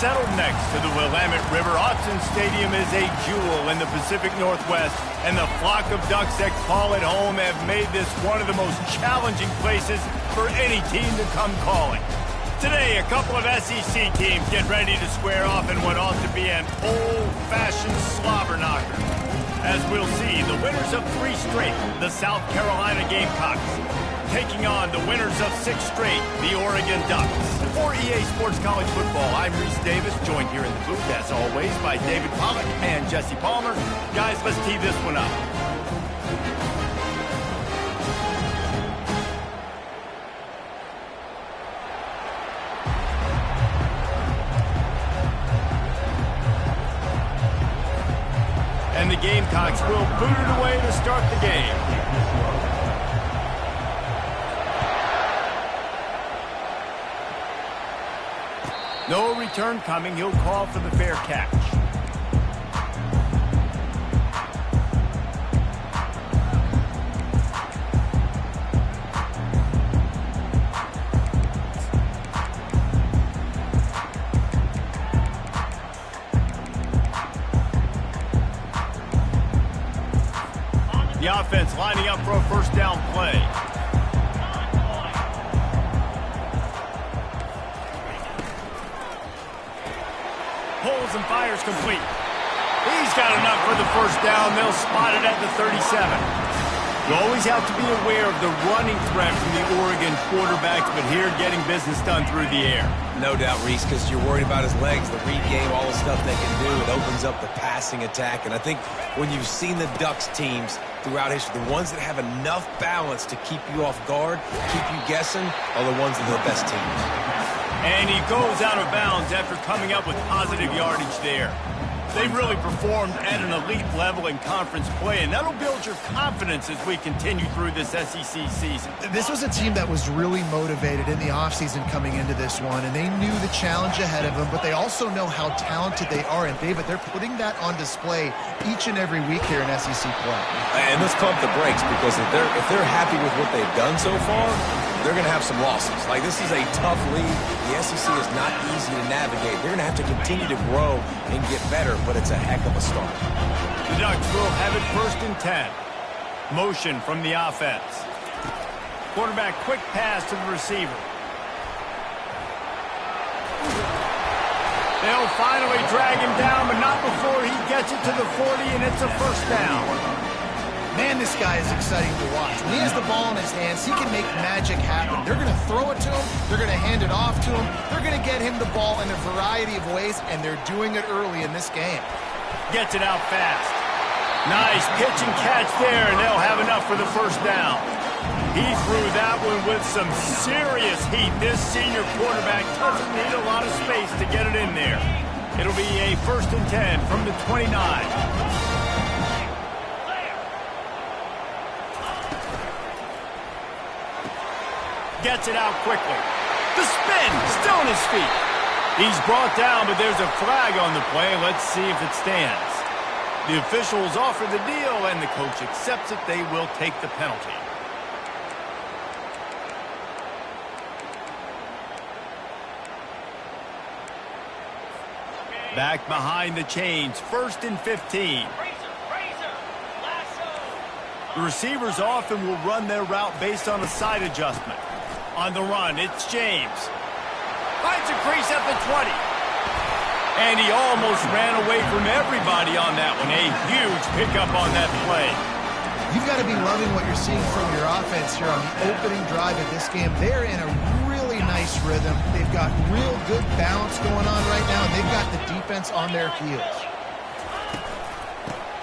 Settled next to the Willamette River, Autzen Stadium is a jewel in the Pacific Northwest, and the flock of Ducks that call it home have made this one of the most challenging places for any team to come calling. Today, a couple of SEC teams get ready to square off in what ought to be an old-fashioned slobber knocker. As we'll see, the winners of 3 straight, the South Carolina Gamecocks, taking on the winners of 6 straight, the Oregon Ducks. For EA Sports College Football, I'm Reese Davis, joined here in the booth, as always, by David Pollack and Jesse Palmer. Guys, let's tee this one up. And the Gamecocks will boot it away to start the game. No return coming. He'll call for the fair catch. The offense lining up for a first down play. Pulls and fires complete. He's got enough for the first down. They'll spot it at the 37. You always have to be aware of the running threat from the Oregon quarterbacks, but here getting business done through the air. No doubt, Reese, because you're worried about his legs, the read game, all the stuff they can do. It opens up the passing attack. And I think when you've seen the Ducks teams throughout history, the ones that have enough balance to keep you off guard, keep you guessing, are the ones that are the best teams. And he goes out of bounds after coming up with positive yardage there. They've really performed at an elite level in conference play, and that'll build your confidence as we continue through this SEC season. This was a team that was really motivated in the offseason coming into this one, and they knew the challenge ahead of them, but they also know how talented they are. And, David, they're putting that on display each and every week here in SEC play. And let's pump the brakes, because if they're happy with what they've done so far, they're going to have some losses. Like, this is a tough league. The SEC is not easy to navigate. They're going to have to continue to grow and get better, but it's a heck of a start. The Ducks will have it 1st and 10. Motion from the offense. Quarterback quick pass to the receiver. They'll finally drag him down, but not before he gets it to the 40, and it's a first down. Man, this guy is exciting to watch. When he has the ball in his hands, he can make magic happen. They're going to throw it to him. They're going to hand it off to him. They're going to get him the ball in a variety of ways, and they're doing it early in this game. Gets it out fast. Nice pitch and catch there, and they'll have enough for the first down. He threw that one with some serious heat. This senior quarterback doesn't need a lot of space to get it in there. It'll be a 1st and 10 from the 29. Gets it out quickly. The spin, still on his feet. He's brought down, but there's a flag on the play. Let's see if it stands. The officials offer the deal, and the coach accepts it. They will take the penalty. Back behind the chains, 1st and 15. The receivers often will run their route based on a side adjustment. On the run, it's James. Finds a crease at the 20. And he almost ran away from everybody on that one. A huge pickup on that play. You've got to be loving what you're seeing from your offense here on the opening drive of this game. They're in a really nice rhythm. They've got real good balance going on right now, and they've got the defense on their heels.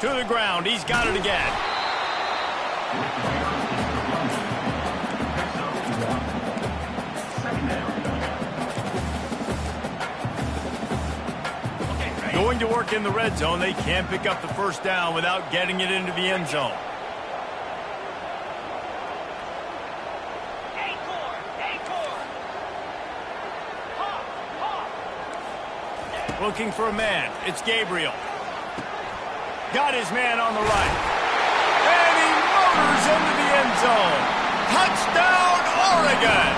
To the ground. He's got it again. Going to work in the red zone. They can't pick up the first down without getting it into the end zone. Looking for a man. It's Gabriel. Got his man on the right. And he motors into the end zone. Touchdown, Oregon!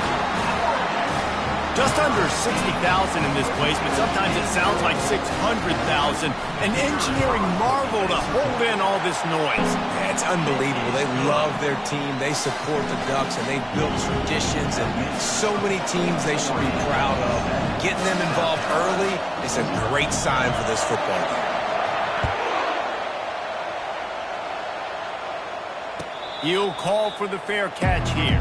Just under 60,000 in this place, but sometimes it sounds like 600,000. An engineering marvel to hold in all this noise. Yeah, it's unbelievable. They love their team. They support the Ducks, and they've built traditions and so many teams they should be proud of. Getting them involved early is a great sign for this football game. He'll call for the fair catch here.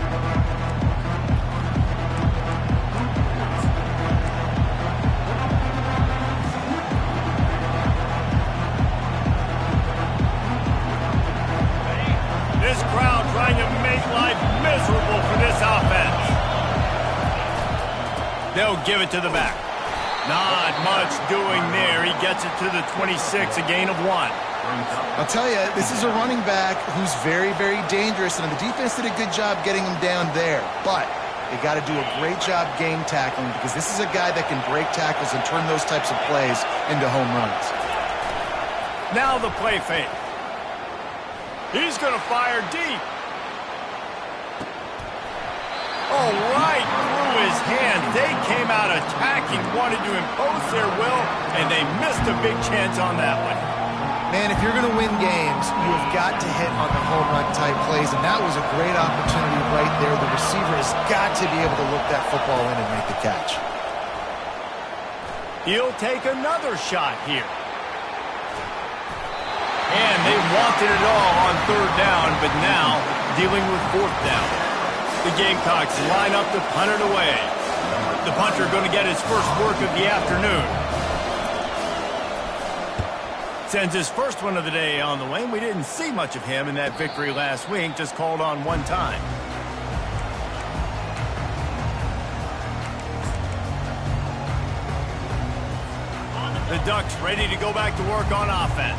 This crowd trying to make life miserable for this offense. They'll give it to the back. Not much doing there. He gets it to the 26, a gain of 1. I'll tell you, this is a running back who's very, very dangerous, and the defense did a good job getting him down there. But they got to do a great job game tackling, because this is a guy that can break tackles and turn those types of plays into home runs. Now the play fake. He's going to fire deep. Oh, right through his hand. They came out attacking, wanted to impose their will, and they missed a big chance on that one. Man, if you're going to win games, you have got to hit on the home run type plays, and that was a great opportunity right there. The receiver has got to be able to look that football in and make the catch. He'll take another shot here. And they wanted it all on 3rd down, but now dealing with 4th down. The Gamecocks line up to punt it away. The punter going to get his first work of the afternoon. Sends his first one of the day on the way. We didn't see much of him in that victory last week, just called on one time. The Ducks ready to go back to work on offense.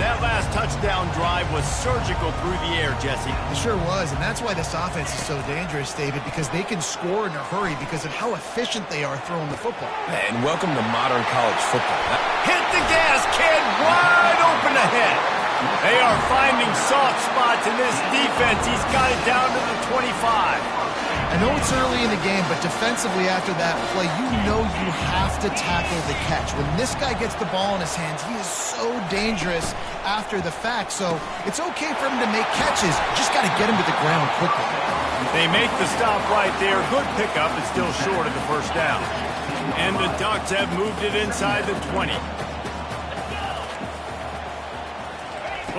That last touchdown drive was surgical through the air, Jesse. It sure was, and that's why this offense is so dangerous, David, because they can score in a hurry because of how efficient they are throwing the football. And welcome to modern college football. Hit the gas, kid, wide open ahead. They are finding soft spots in this defense. He's got it down to the 25. I know it's early in the game, but defensively after that play, you know you have to tackle the catch. When this guy gets the ball in his hands, he is so dangerous after the fact. So it's okay for him to make catches. You just got to get him to the ground quickly. They make the stop right there. Good pickup, but still short of the first down. And the Ducks have moved it inside the 20.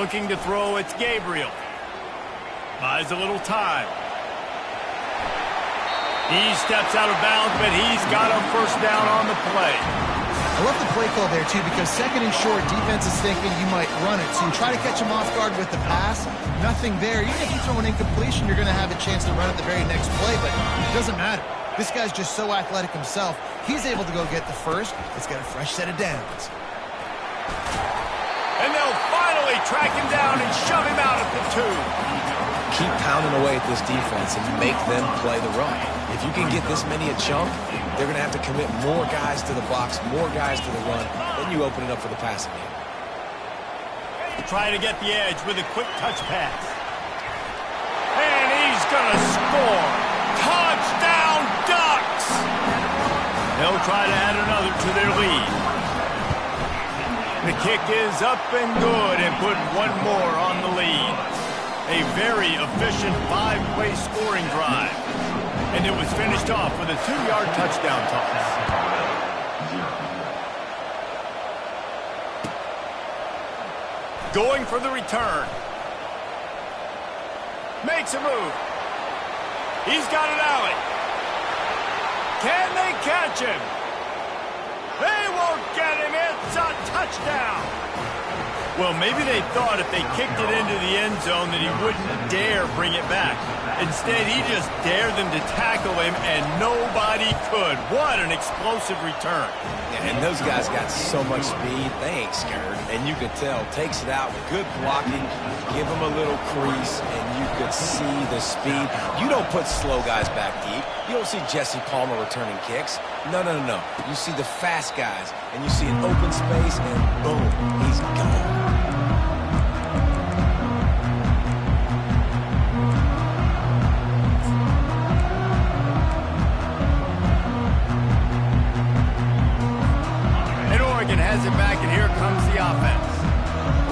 Looking to throw, it's Gabriel. Buys a little time. He steps out of bounds, but he's got a first down on the play. I love the play call there, too, because 2nd and short, defense is thinking you might run it. So you try to catch him off guard with the pass. Nothing there. Even if you throw an incompletion, you're going to have a chance to run it the very next play, but it doesn't matter. This guy's just so athletic himself. He's able to go get the first. It's got a fresh set of downs. And they'll finally track him down and shove him out at the 2. Keep pounding away at this defense and make them play the run. If you can get this many a chunk, they're going to have to commit more guys to the box, more guys to the run. Then you open it up for the passing game. Trying to get the edge with a quick touch pass. And he's going to score. Touchdown, Ducks! They'll try to add another to their lead. The kick is up and good and put one more on the lead. A very efficient 5-play scoring drive. And it was finished off with a 2-yard touchdown toss. Going for the return. Makes a move. He's got an alley. Can they catch him? They won't get him. It's a touchdown. Well, maybe they thought if they kicked it into the end zone that he wouldn't dare bring it back. Instead, he just dared them to tackle him, and nobody could. What an explosive return. Yeah, and those guys got so much speed, they ain't scared. And you could tell, takes it out, good blocking, give him a little crease, and you could see the speed. You don't put slow guys back deep. You don't see Jesse Palmer returning kicks. No, no, no, no. You see the fast guys, and you see an open space, and boom, he's gone. here comes the offense.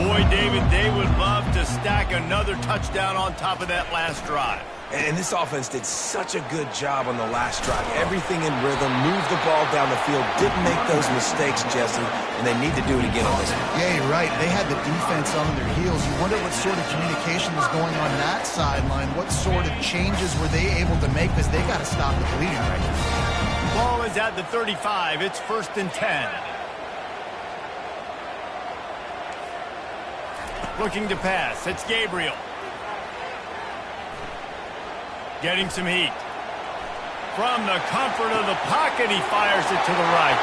Boy, David, they would love to stack another touchdown on top of that last drive. And this offense did such a good job on the last drive. Everything in rhythm, moved the ball down the field, didn't make those mistakes, Jesse, and they need to do it again on this one. Yeah, you're right. They had the defense on their heels. You wonder what sort of communication was going on that sideline. What sort of changes were they able to make, because they got to stop the bleeding right now. Ball is at the 35. It's 1st and 10. Looking to pass. It's Gabriel. Getting some heat. From the comfort of the pocket, he fires it to the right.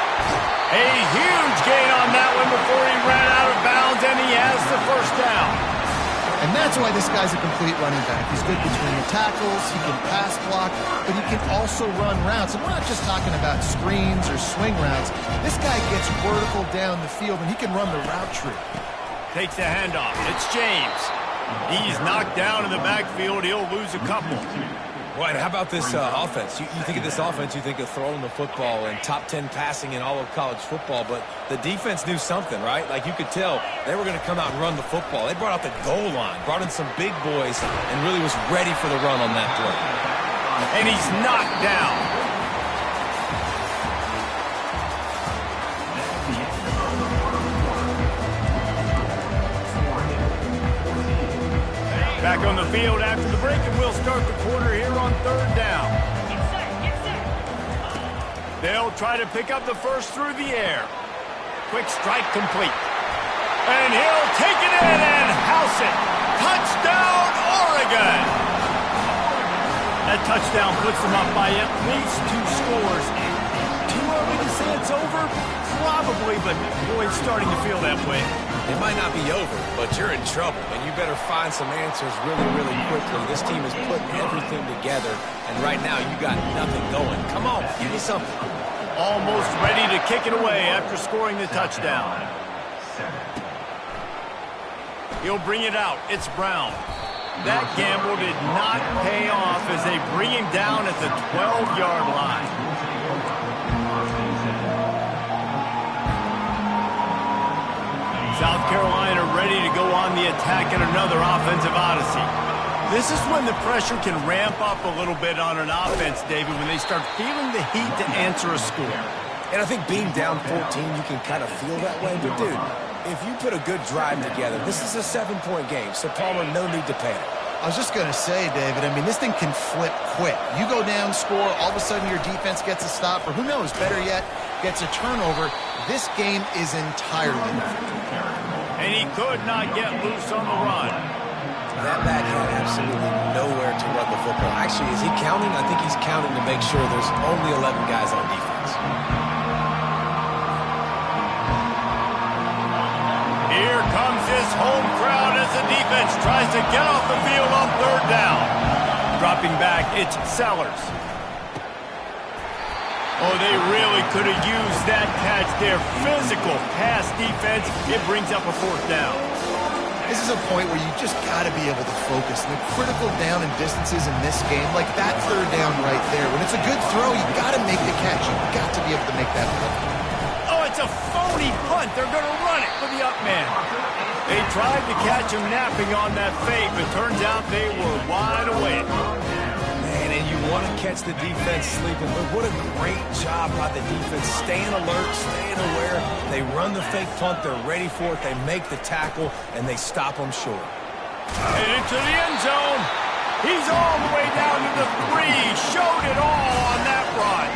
A huge gain on that one before he ran out of bounds, and he has the first down. And that's why this guy's a complete running back. He's good between the tackles, he can pass block, but he can also run routes. And we're not just talking about screens or swing routes. This guy gets vertical down the field, and he can run the route tree. Takes the handoff. It's James. He's knocked down in the backfield. He'll lose a couple. Well, and how about this offense? You think of this offense, you think of throwing the football and top 10 passing in all of college football, but the defense knew something, right? Like you could tell they were going to come out and run the football. They brought out the goal line, brought in some big boys, and really was ready for the run on that play. And he's knocked down. Back on the field after the break, and we'll start the quarter here on 3rd down. They'll try to pick up the first through the air. Quick strike complete. And he'll take it in and house it. Touchdown, Oregon! That touchdown puts them up by at least 2 scores. Too early to say it's over? Probably, but boy, it's starting to feel that way. It might not be over, but you're in trouble, and you better find some answers really, really quickly. This team is putting everything together, and right now you got nothing going. Come on, give me something. Almost ready to kick it away after scoring the touchdown. He'll bring it out. It's Brown. That gamble did not pay off as they bring him down at the 12-yard line. South Carolina ready to go on the attack in another offensive odyssey. This is when the pressure can ramp up a little bit on an offense, David, when they start feeling the heat to answer a score. And I think being down 14, you can kind of feel that way. But, dude, if you put a good drive together, this is a 7-point game, so Palmer, no need to panic. I was just going to say, David, I mean, this thing can flip quick. You go down, score, all of a sudden your defense gets a stop, or who knows, better yet, gets a turnover. This game is entirely different. And he could not get loose on the run. That back had absolutely nowhere to run the football. Actually, is he counting? I think he's counting to make sure there's only 11 guys on defense. Here comes his home crowd as the defense tries to get off the field on 3rd down. Dropping back, it's Sellers. Oh, they really could have used that catch there. Physical pass defense. It brings up a 4th down. This is a point where you just got to be able to focus. The critical down and distances in this game, like that 3rd down right there. When it's a good throw, you got to make the catch. You've got to be able to make that play. Oh, it's a phony punt. They're going to run it for the up man. They tried to catch him napping on that fake, but turns out they were wide awake. And you want to catch the defense sleeping, but what a great job by the defense. Staying alert, staying aware. They run the fake punt. They're ready for it. They make the tackle, and they stop them short. And into the end zone. He's all the way down to the 3. Showed it all on that run.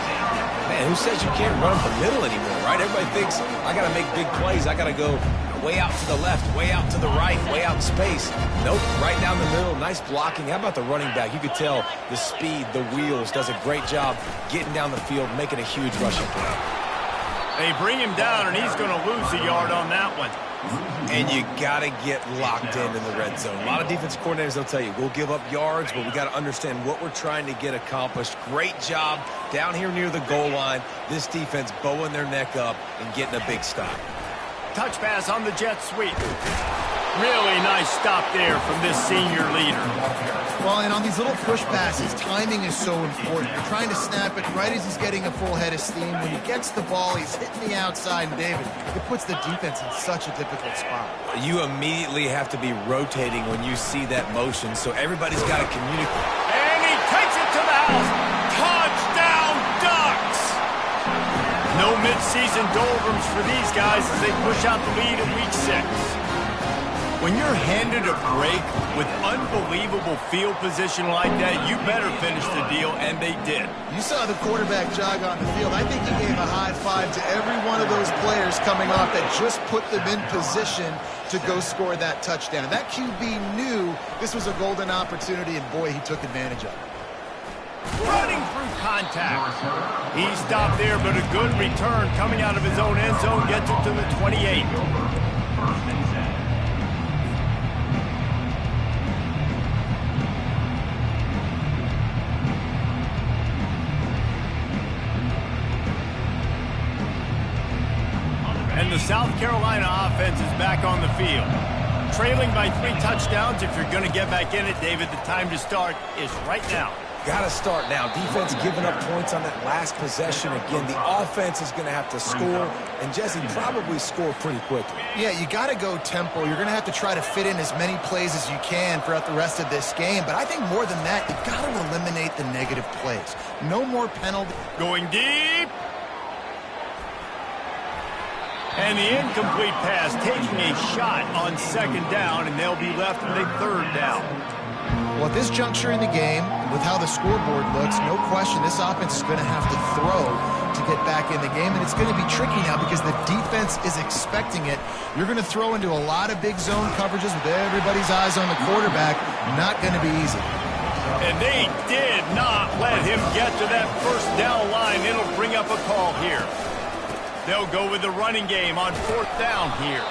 Man, who says you can't run up the middle anymore, right? Everybody thinks, I got to make big plays. I got to go way out to the left, way out to the right, way out in space. Nope, right down the middle. Nice blocking. How about the running back? You could tell the speed, the wheels, does a great job getting down the field, making a huge rushing play. They bring him down, and he's going to lose a yard on that one. And you got to get locked in the red zone. A lot of defense coordinators, they'll tell you, we'll give up yards, but we got to understand what we're trying to get accomplished. Great job down here near the goal line. This defense bowing their neck up and getting a big stop. Touch pass on the jet sweep. Really nice stop there from this senior leader. Well, and on these little push passes, timing is so important. You're trying to snap it right as he's getting a full head of steam. When he gets the ball, he's hitting the outside, and David, it puts the defense in such a difficult spot. You immediately have to be rotating when you see that motion, so everybody's got to communicate. And he takes it to the house. Touchdown, Ducks! No midseason doldrums for these guys as they push out the lead in Week 6. When you're handed a break with unbelievable field position like that, you better finish the deal, and they did. You saw the quarterback jog on the field. I think he gave a high five to every one of those players coming off that just put them in position to go score that touchdown. That QB knew this was a golden opportunity, and boy, he took advantage of it. Running through contact. He stopped there, but a good return coming out of his own end zone gets it to the 28. And the South Carolina offense is back on the field. Trailing by 3 touchdowns. If you're going to get back in it, David, the time to start is right now. Got to start now. Defense giving up points on that last possession. Again, the offense is going to have to score, and Jesse probably score pretty quickly. Yeah, you got to go tempo. You're going to have to try to fit in as many plays as you can throughout the rest of this game. But I think more than that, you've got to eliminate the negative plays. No more penalty. Going deep. And the incomplete pass taking a shot on 2nd down, and they'll be left with a 3rd down. Well, at this juncture in the game, with how the scoreboard looks, no question this offense is going to have to throw to get back in the game, and it's going to be tricky now because the defense is expecting it. You're going to throw into a lot of big zone coverages with everybody's eyes on the quarterback. Not going to be easy. And they did not let him get to that 1st down line. It'll bring up a call here. They'll go with the running game on 4th down here.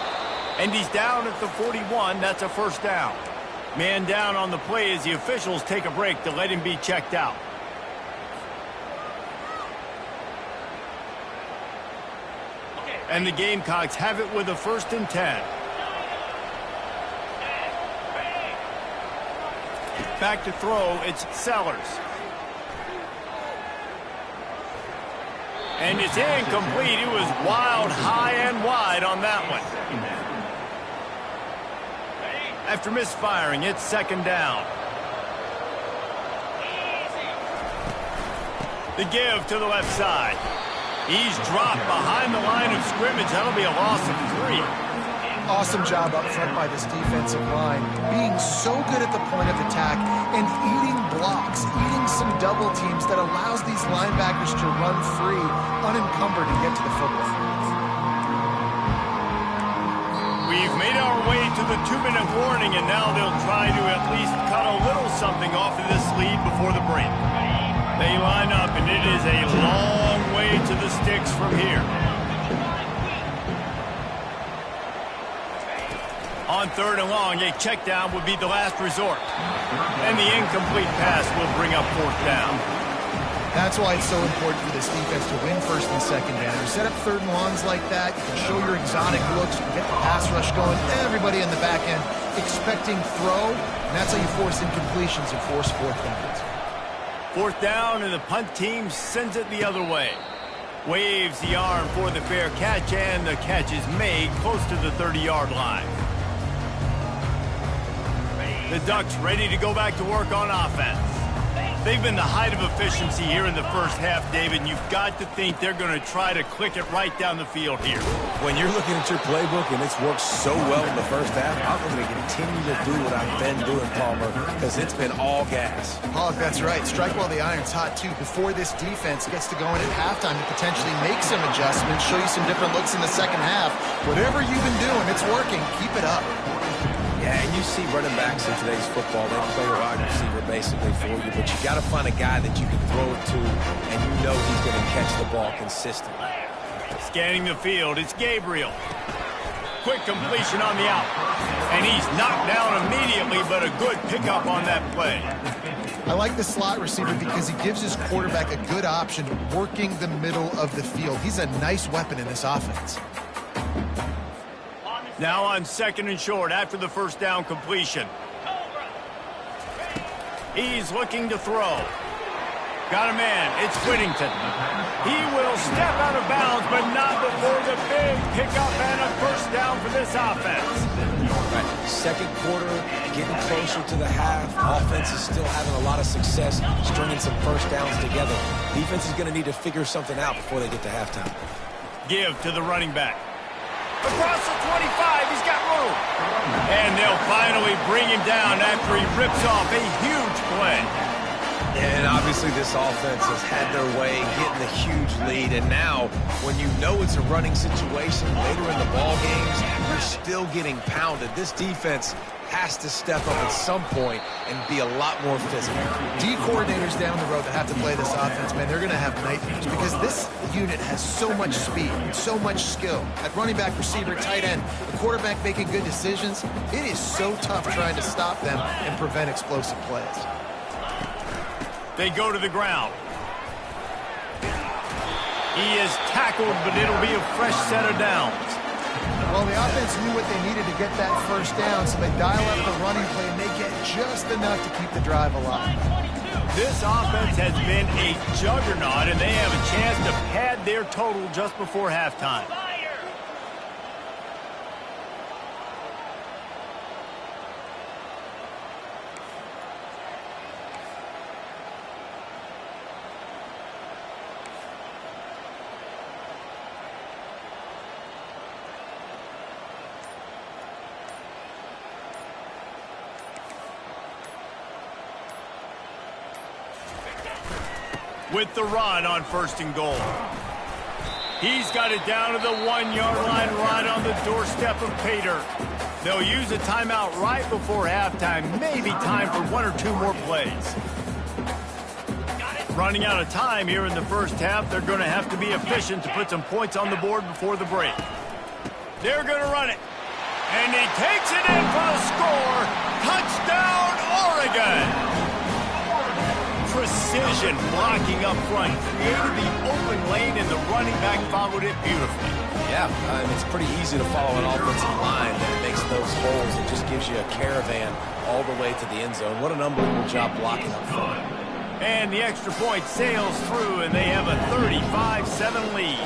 And he's down at the 41. That's a 1st down. Man down on the play as the officials take a break to let him be checked out. And the Gamecocks have it with a 1st and 10. Back to throw, it's Sellers. And it's incomplete. It was wild, high, and wide on that one. After misfiring, it's 2nd down. The give to the left side. He's dropped behind the line of scrimmage. That'll be a loss of 3. Awesome job up front by this defensive line, being so good at the point of attack and eating blocks, eating some double teams that allows these linebackers to run free, unencumbered, and get to the football. We've made our way to the 2-minute warning, and now they'll try to at least cut a little something off of this lead before the break. They line up, and it is a long way to the sticks from here. On 3rd and long, a check down would be the last resort. And the incomplete pass will bring up 4th down. That's why it's so important for this defense to win 1st and 2nd down. You set up 3rd and longs like that, you can show your exotic looks, you can get the pass rush going, everybody in the back end expecting throw, and that's how you force incompletions and force 4th downs. 4th down, and the punt team sends it the other way. Waves the arm for the fair catch, and the catch is made close to the 30-yard line. The Ducks ready to go back to work on offense. They've been the height of efficiency here in the 1st half, David, and you've got to think they're going to try to click it right down the field here. When you're looking at your playbook and it's worked so well in the 1st half, I'm going to continue to do what I've been doing, Palmer, because it's been all gas. Oh, that's right. Strike while the iron's hot, too. Before this defense gets to going at halftime to potentially make some adjustments, show you some different looks in the 2nd half. Whatever you've been doing, it's working. Keep it up. Yeah, and you see running backs in today's football, they play a wide receiver basically for you, but you got to find a guy that you can throw it to, and you know he's going to catch the ball consistently. Scanning the field, it's Gabriel. Quick completion on the out. And he's knocked down immediately, but a good pickup on that play. I like the slot receiver because he gives his quarterback a good option working the middle of the field. He's a nice weapon in this offense. Now on 2nd and short after the first down completion. He's looking to throw. Got a man. It's Whittington. He will step out of bounds, but not before the big pickup and a first down for this offense. Right. Second quarter, getting closer to the half. Offense is still having a lot of success stringing some first downs together. Defense is going to need to figure something out before they get to halftime. Give to the running back. Across the 25, he's got room. And they'll finally bring him down after he rips off a huge play. And obviously this offense has had their way getting the huge lead. And now, when you know it's a running situation later in the ball games, you're still getting pounded. This defense has to step up at some point and be a lot more physical. D coordinators down the road that have to play this offense, man, they're going to have nightmares because this unit has so much speed, so much skill. At running back, receiver, tight end, the quarterback making good decisions, it is so tough trying to stop them and prevent explosive plays. They go to the ground. He is tackled, but it'll be a fresh set of downs. Well, the offense knew what they needed to get that first down, so they dial up the running play, and they get just enough to keep the drive alive. This offense has been a juggernaut, and they have a chance to pad their total just before halftime. With the run on 1st and goal. He's got it down to the 1-yard line right on the doorstep of Pater. They'll use a timeout right before halftime. Maybe time for 1 or 2 more plays. Running out of time here in the first half. They're going to have to be efficient to put some points on the board before the break. They're going to run it. And he takes it in for the score. Touchdown, Oregon! Precision blocking up front, created the open lane, and the running back followed it beautifully. Yeah, it's pretty easy to follow an offensive line that makes those holes and just gives you a caravan all the way to the end zone. What an unbelievable job blocking up front. And the extra point sails through, and they have a 35-7 lead.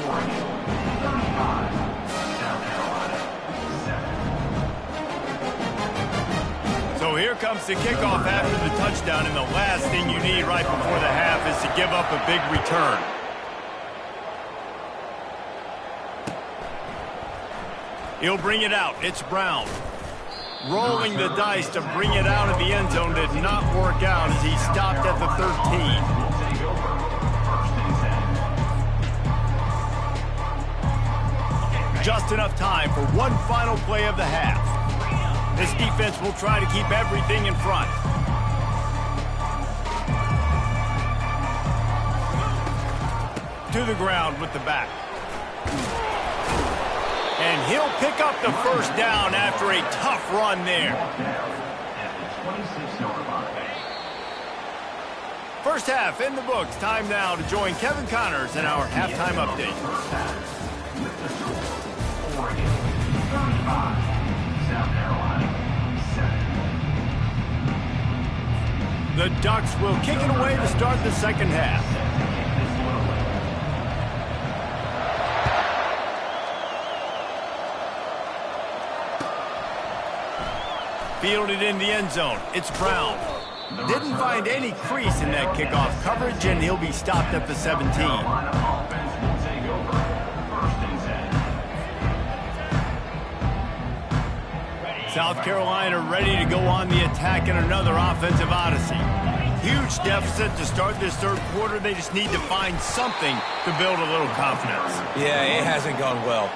So here comes the kickoff after the touchdown, and the last thing you need right before the half is to give up a big return. He'll bring it out. It's Brown. Rolling the dice to bring it out of the end zone did not work out as he stopped at the 13. Just enough time for one final play of the half. This defense will try to keep everything in front. To the ground with the back. And he'll pick up the first down after a tough run there. First half in the books. Time now to join Kevin Connors in our halftime update. The Ducks will kick it away to start the second half. Fielded in the end zone. It's Brown. Didn't find any crease in that kickoff coverage, and he'll be stopped at the 17. South Carolina ready to go on the attack in another offensive odyssey. Huge deficit to start this third quarter. They just need to find something to build a little confidence. Yeah, it hasn't gone well.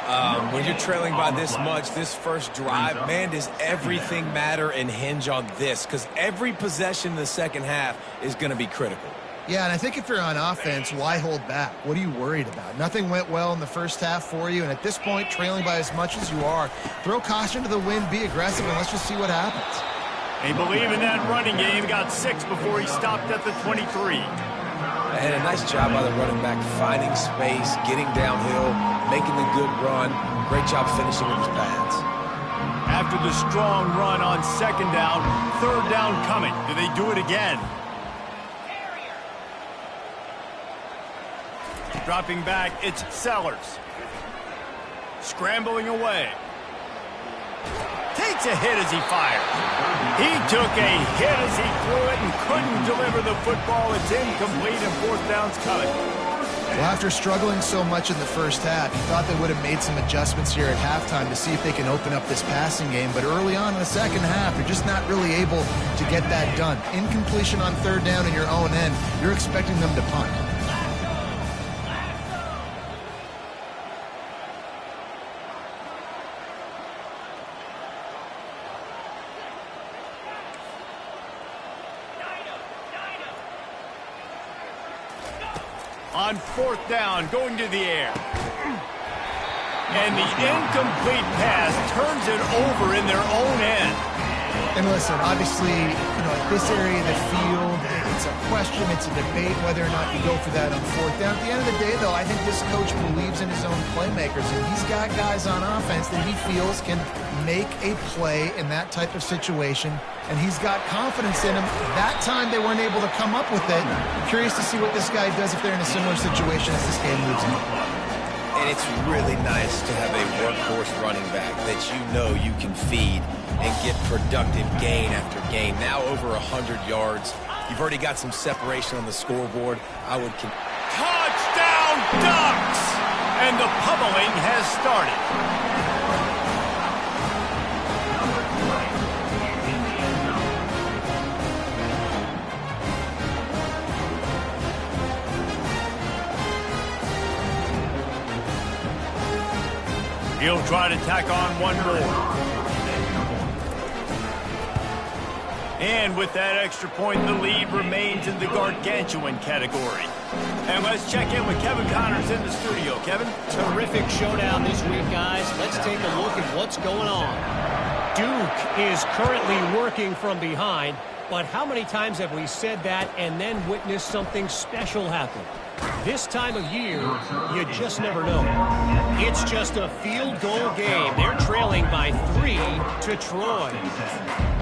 When you're trailing by this much, this first drive, man, does everything matter and hinge on this? Because every possession in the second half is going to be critical. Yeah, and I think if you're on offense, why hold back? What are you worried about? Nothing went well in the first half for you, and at this point, trailing by as much as you are, throw caution to the wind, be aggressive, and let's just see what happens. They believe in that running game. Got 6 before he stopped at the 23. And a nice job by the running back, finding space, getting downhill, making the good run. Great job finishing with his pads. After the strong run on second down, third down coming. Do they do it again? Dropping back, it's Sellers. Scrambling away. Takes a hit as he fires. He took a hit as he threw it and couldn't deliver the football. It's incomplete and fourth down's coming. Well, after struggling so much in the first half, you thought they would have made some adjustments here at halftime to see if they can open up this passing game. But early on in the second half, you're just not really able to get that done. Incompletion on third down in your own end, you're expecting them to punt. On fourth down, going to the air. And the incomplete pass turns it over in their own end. And listen, obviously, at this area of the field, it's a question, it's a debate whether or not you go for that on fourth down. At the end of the day, though, I think this coach believes in his own playmakers, and he's got guys on offense that he feels can make a play in that type of situation, and he's got confidence in him. That time they weren't able to come up with it. I'm curious to see what this guy does if they're in a similar situation as this game moves on. And it's really nice to have a workhorse running back that you know you can feed and get productive gain after gain. Now over 100 yards. You've already got some separation on the scoreboard. Touchdown, Ducks! And the pummeling has started. He'll try to tack on one more. And with that extra point, the lead remains in the gargantuan category. And let's check in with Kevin Connors in the studio. Kevin? Terrific showdown this week, guys. Let's take a look at what's going on. Duke is currently working from behind, but how many times have we said that and then witnessed something special happen? This time of year, you just never know. It's just a field goal game. They're trailing by 3 to Troy.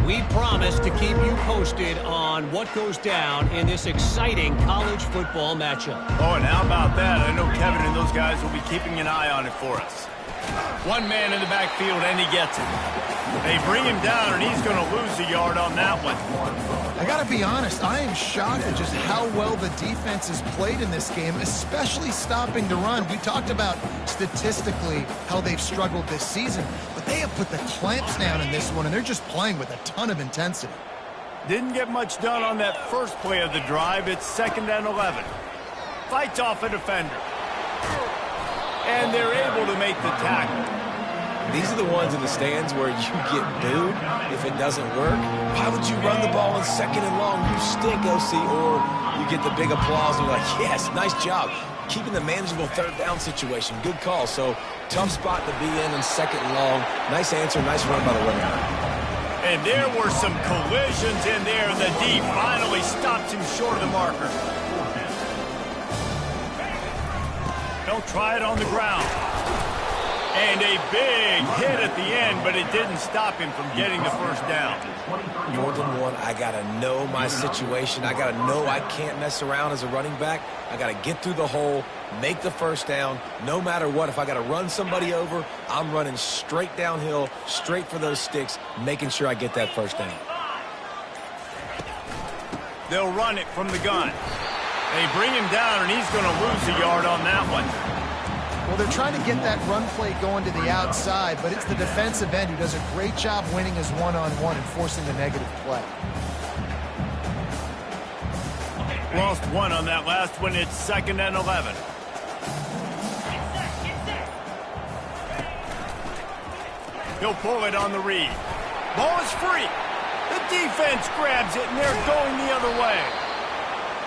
We promise to keep you posted on what goes down in this exciting college football matchup. Oh, and how about that? I know Kevin and those guys will be keeping an eye on it for us. One man in the backfield, and he gets it. They bring him down, and he's going to lose a yard on that one. I got to be honest, I am shocked at just how well the defense has played in this game, especially stopping the run. We talked about statistically how they've struggled this season, but they have put the clamps down in this one, and they're just playing with a ton of intensity. Didn't get much done on that first play of the drive. It's 2nd and 11. Fights off a defender. And they're able to make the tackle. These are the ones in the stands where you get booed if it doesn't work. Why would you run the ball on 2nd and long? You stink, OC. Or you get the big applause and you're like, yes, nice job. Keeping the manageable third down situation. Good call. So tough spot to be in 2nd and long. Nice answer, nice run by the running back. And there were some collisions in there. The D finally stops him short of the marker. They'll try it on the ground. And a big hit at the end, but it didn't stop him from getting the first down. More than one, I got to know my situation. I got to know I can't mess around as a running back. I got to get through the hole, make the first down, no matter what. If I got to run somebody over, I'm running straight downhill, straight for those sticks, making sure I get that first down. They'll run it from the gun. They bring him down, and he's going to lose a yard on that one. Well, they're trying to get that run play going to the outside, but it's the defensive end who does a great job winning his one-on-one and forcing the negative play. Lost one on that last one. It's 2nd and 11. He'll pull it on the read. Ball is free. The defense grabs it, and they're going the other way.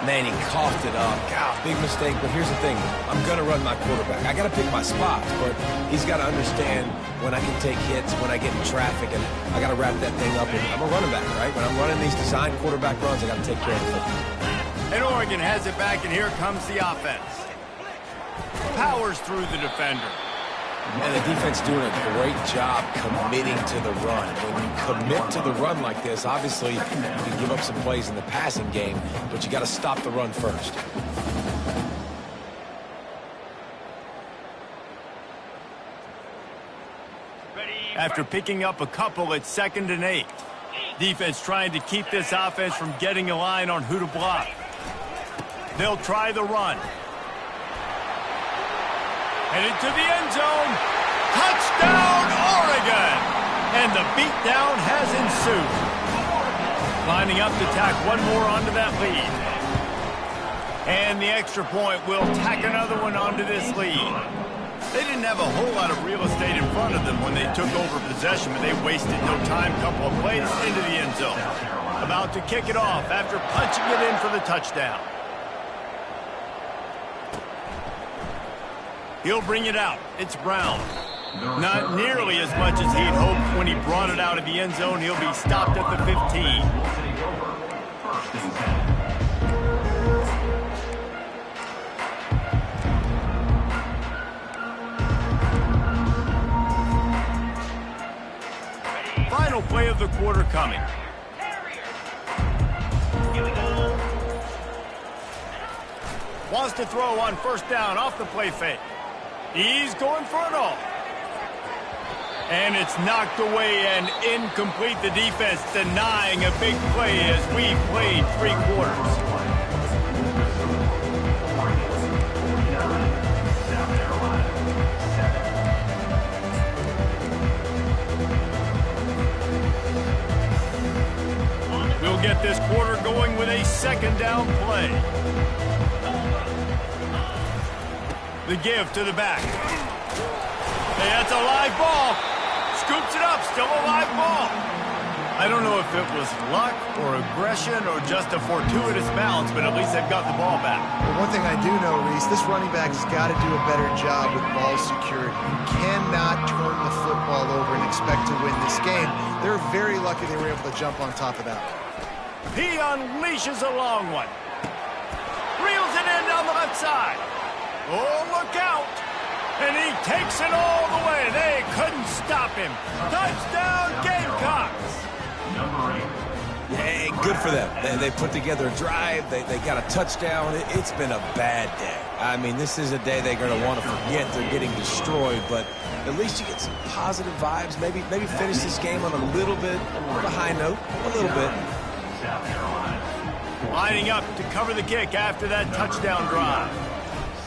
Man, he coughed it up. God, big mistake, but here's the thing. I'm going to run my quarterback. I got to pick my spots, but he's got to understand when I can take hits, when I get in traffic, and I got to wrap that thing up. And I'm a running back, right? When I'm running these design quarterback runs, I got to take care of the football. And Oregon has it back, and here comes the offense. Powers through the defender. And the defense doing a great job committing to the run. When you commit to the run like this, obviously you can give up some plays in the passing game, but you got to stop the run first. After picking up a couple, it's 2nd and 8. Defense trying to keep this offense from getting a line on who to block. They'll try the run. Headed to the end zone. Touchdown, Oregon! And the beatdown has ensued. Lining up to tack one more onto that lead. And the extra point will tack another one onto this lead. They didn't have a whole lot of real estate in front of them when they took over possession, but they wasted no time. Couple of plays into the end zone. About to kick it off after punching it in for the touchdown. He'll bring it out. It's Brown. Not nearly as much as he'd hoped when he brought it out of the end zone. He'll be stopped at the 15. Final play of the quarter coming. Wants to throw on first down off the play fake. He's going for it all. And it's knocked away and incomplete. The defense denying a big play as we played 3 quarters. We'll get this quarter going with a 2nd down play. The give to the back. Hey, that's a live ball. Scoops it up, still a live ball. I don't know if it was luck or aggression or just a fortuitous bounce, but at least they've got the ball back. Well, one thing I do know, Reese, this running back has got to do a better job with ball security. You cannot turn the football over and expect to win this game. They're very lucky they were able to jump on top of that. He unleashes a long one. Reels it in down the left side. Oh, look out. And he takes it all the way. They couldn't stop him. Touchdown, Gamecocks. Hey, good for them. They put together a drive. They got a touchdown. It's been a bad day. I mean, this is a day they're going to want to forget. They're getting destroyed, but at least you get some positive vibes. Maybe finish this game on a little bit of a high note. A little bit. Lining up to cover the kick after that touchdown drive.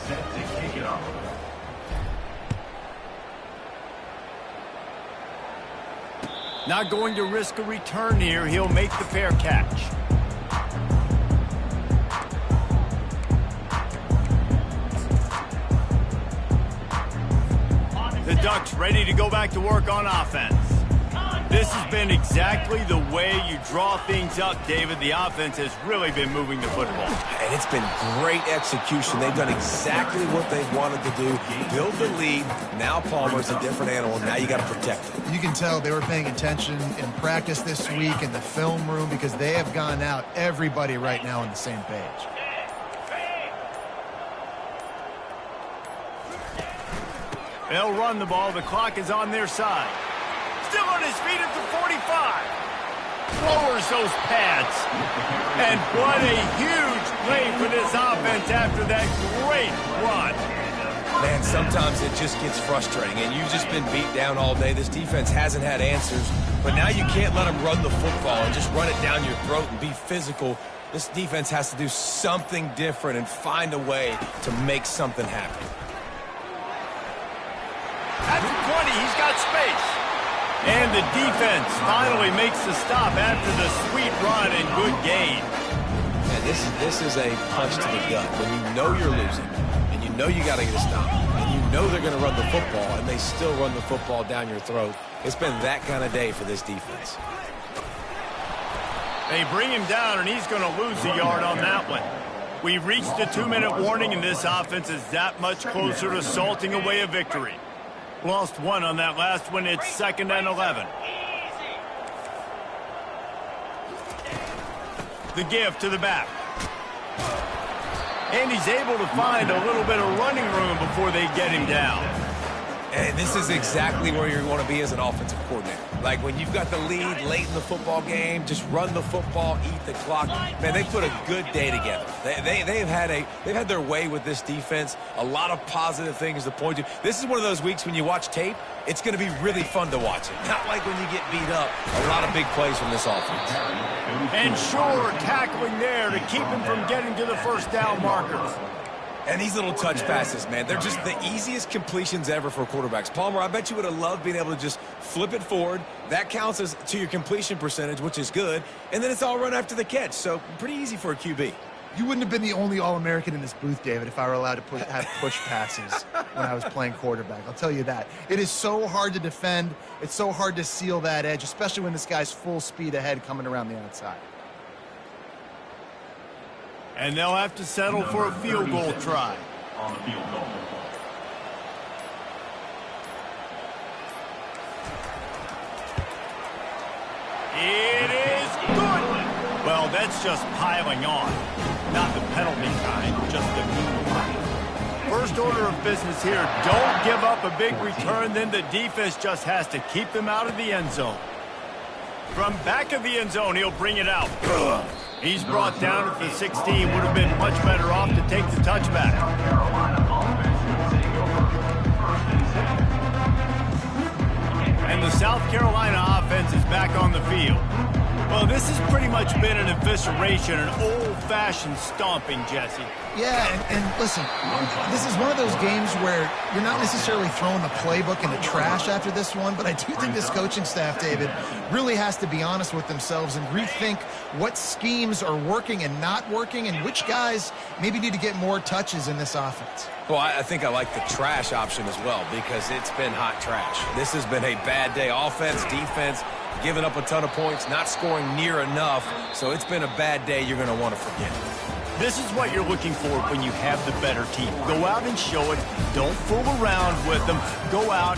Set to kick it off. Not going to risk a return here. He'll make the fair catch. The Ducks ready to go back to work on offense. This has been exactly the way you draw things up, David. The offense has really been moving the football. And it's been great execution. They've done exactly what they've wanted to do. Build the lead. Now Palmer's a different animal. Now you got to protect him. You can tell they were paying attention in practice this week in the film room because they have gone out, everybody right now on the same page. They'll run the ball. The clock is on their side. Still on his feet at the 45. Lowers those pads. And what a huge play for this offense after that great run. Man, sometimes it just gets frustrating, and you've just been beat down all day. This defense hasn't had answers, but now you can't let them run the football and just run it down your throat and be physical. This defense has to do something different and find a way to make something happen. At the 20, he's got space. And the defense finally makes the stop after the sweet run and good gain. Man, this is a punch to the gut. When you know you're losing, and you know you got to get a stop, and you know they're going to run the football, and they still run the football down your throat. It's been that kind of day for this defense. They bring him down, and he's going to lose a yard on that one. We've reached the 2-minute warning, and this offense is that much closer to salting away a victory. Lost one on that last one. It's 2nd and 11. The give to the back. And he's able to find a little bit of running room before they get him down. And this is exactly where you want to be as an offensive coordinator. Like when you've got the lead late in the football game, just run the football, eat the clock. Man, they put a good day together. They've had their way with this defense. A lot of positive things to point to. This is one of those weeks when you watch tape, it's going to be really fun to watch it. Not like when you get beat up. A lot of big plays from this offense. And sure, tackling there to keep him from getting to the first down markers. And these little touch passes, man, they're just the easiest completions ever for quarterbacks. Palmer, I bet you would have loved being able to just flip it forward. That counts as to your completion percentage, which is good. And then it's all run after the catch. So pretty easy for a QB. You wouldn't have been the only All-American in this booth, David, if I were allowed to have push passes when I was playing quarterback. I'll tell you that. It is so hard to defend. It's so hard to seal that edge, especially when this guy's full speed ahead coming around the outside. And they'll have to settle for a field goal try. On the field goal. It is good. Well, that's just piling on. Not the penalty kind, just the mean kind. First order of business here, don't give up a big return, then the defense just has to keep them out of the end zone. From back of the end zone, he'll bring it out. He's brought down at the 16. Would have been much better off to take the touchback. And the South Carolina offense is back on the field. Well, this has pretty much been an evisceration, an old-fashioned stomping, Jesse. Yeah, and listen, this is one of those games where you're not necessarily throwing the playbook in the trash after this one, but I do think this coaching staff, David, really has to be honest with themselves and rethink what schemes are working and not working and which guys maybe need to get more touches in this offense. Well, I think I like the trash option as well because it's been hot trash. This has been a bad day. Offense, defense, giving up a ton of points, not scoring near enough. So it's been a bad day you're going to want to forget. This is what you're looking for when you have the better team. Go out and show it. Don't fool around with them. Go out